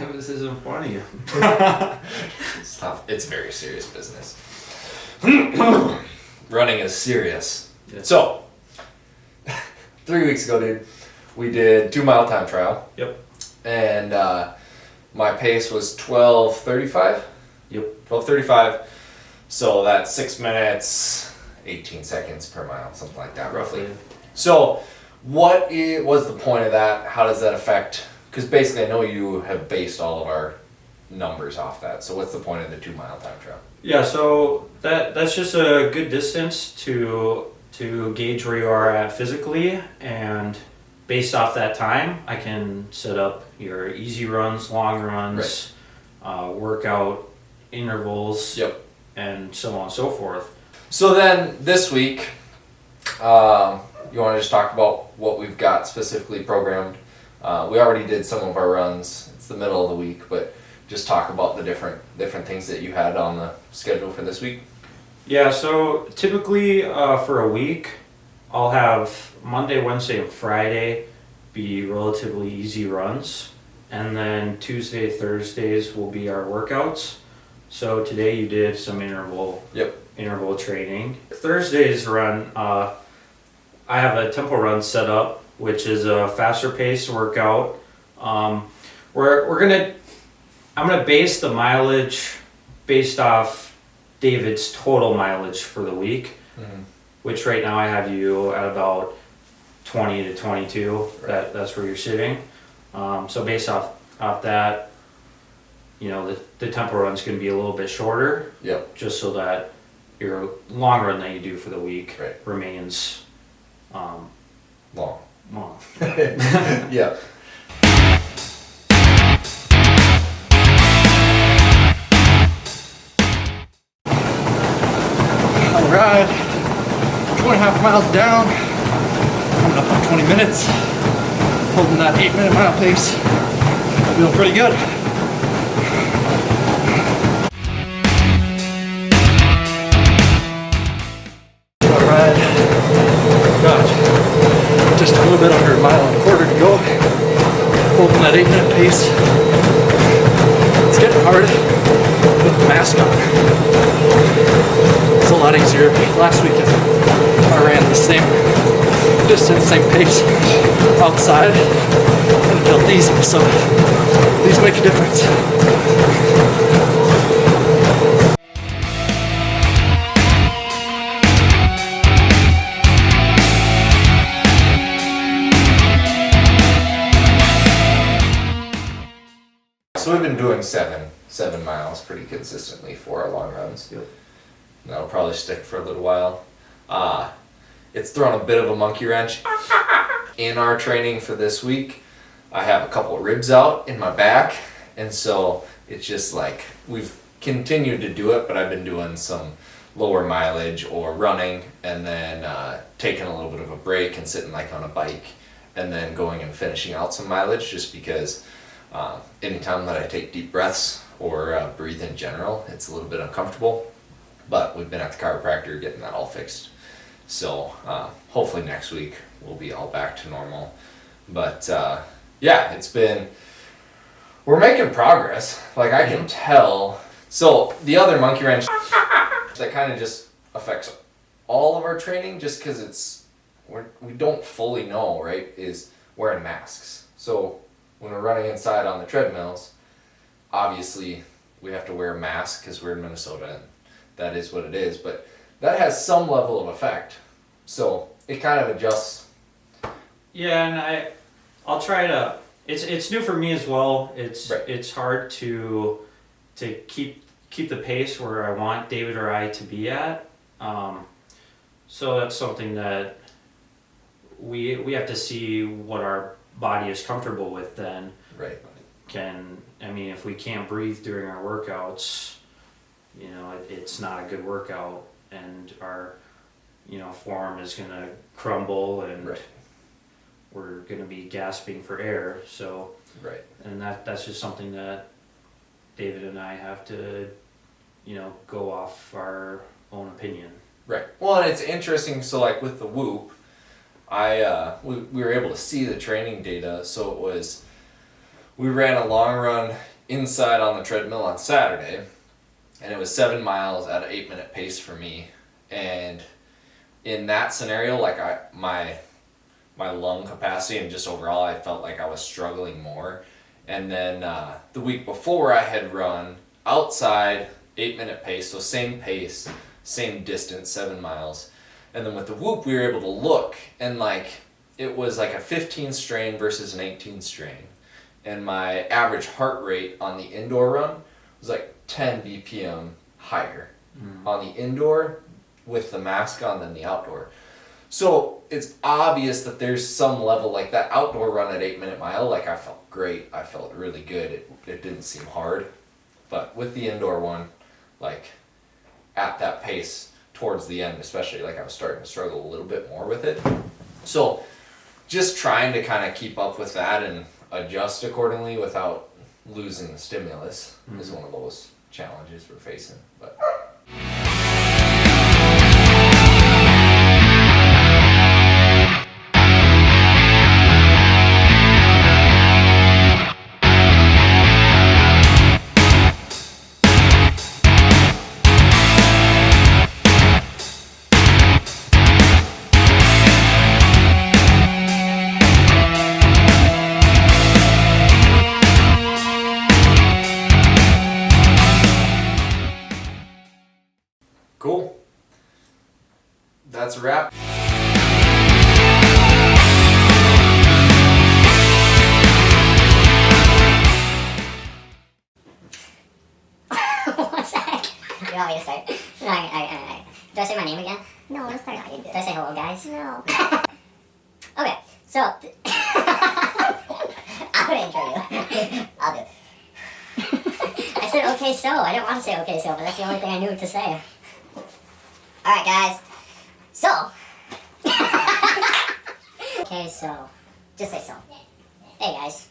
hope this isn't funny. It's tough. It's very serious business. Running is serious. Yeah. So, 3 weeks ago, dude, we did 2 mile time trial. Yep. And my pace was 12:35. Yep. 12:35. So that's 6 minutes, 18 seconds per mile, something like that, roughly. So, what was the point of that? How does that affect? Because basically, I know you have based all of our numbers off that. So, what's the point of the 2 mile time trial? Yeah, so that's just a good distance to gauge where you are at physically, and based off that time, I can set up your easy runs, long runs, workout intervals, Yep. and so on and so forth. So then this week, you want to just talk about what we've got specifically programmed. We already did some of our runs. It's the middle of the week, but just talk about the different things that you had on the schedule for this week. Yeah, so typically for a week, I'll have Monday, Wednesday, and Friday be relatively easy runs, and then Tuesday, Thursdays will be our workouts. So today you did some interval training. Thursday's run, I have a tempo run set up, which is a faster paced workout. I'm gonna base the mileage based off David's total mileage for the week, which right now I have you at about 20 to 22. Right. That's where you're sitting. So based off that, the tempo run's going to be a little bit shorter. Yep. Just so that your long run that you do for the week Right. remains Long. long. Yeah. Alright, 2.5 miles down, coming up on 20 minutes, holding that 8-minute mile pace, feeling pretty good. Alright, got just a little bit under 1.25 miles to go, holding that 8-minute pace. It's getting hard with the mask on. It's a lot easier. Last weekend I ran the same distance, same pace outside, and it felt easy, so these make a difference. So we've been doing seven miles pretty consistently for our long runs. Yep. That'll probably stick for a little while. It's thrown a bit of a monkey wrench in our training for this week. I have a couple of ribs out in my back, and so it's just like we've continued to do it, but I've been doing some lower mileage or running, and then taking a little bit of a break and sitting like on a bike, and then going and finishing out some mileage, just because anytime that I take deep breaths or breathe in general, it's a little bit uncomfortable. But we've been at the chiropractor getting that all fixed. So hopefully next week we'll be all back to normal. But yeah, we're making progress. Like I can tell. So the other monkey wrench that kind of just affects all of our training, just because we don't fully know, right, is wearing masks. So when we're running inside on the treadmills, obviously we have to wear a mask because we're in Minnesota, and that is what it is, but that has some level of effect. So it kind of adjusts. Yeah, and I'll try to. It's new for me as well. It's hard to keep the pace where I want David or I to be at. So that's something that we have to see what our body is comfortable with then. Right. If we can't breathe during our workouts, it's not a good workout, and our form is going to crumble, and we're going to be gasping for air. So and that's just something that David and I have to go off our own opinion. Right. Well, and it's interesting. So like with the Whoop, we were able to see the training data. So we ran a long run inside on the treadmill on Saturday, and it was 7 miles at an 8-minute pace for me. And in that scenario, like my lung capacity and just overall, I felt like I was struggling more. And then the week before, I had run outside 8-minute pace, so same pace, same distance, 7 miles. And then with the Whoop, we were able to look, and like it was like a 15 strain versus an 18 strain. And my average heart rate on the indoor run was like 10 BPM higher on the indoor with the mask on than the outdoor. So it's obvious that there's some level, like that outdoor run at 8-minute mile, like I felt great, I felt really good, it didn't seem hard. But with the indoor one, like at that pace towards the end especially, like I was starting to struggle a little bit more with it. So just trying to kind of keep up with that and adjust accordingly without losing the stimulus is one of those challenges we're facing. But cool. That's a wrap. What's that? You want me to start? No, I. Do I say my name again? No, let's start. Do I say hello, guys? No. Okay, so. I'm gonna intro you. I'll do it. I said okay, so. I didn't want to say okay, so, but that's the only thing I knew to say. Alright, guys. So. Okay, so. Just say so. Hey, guys.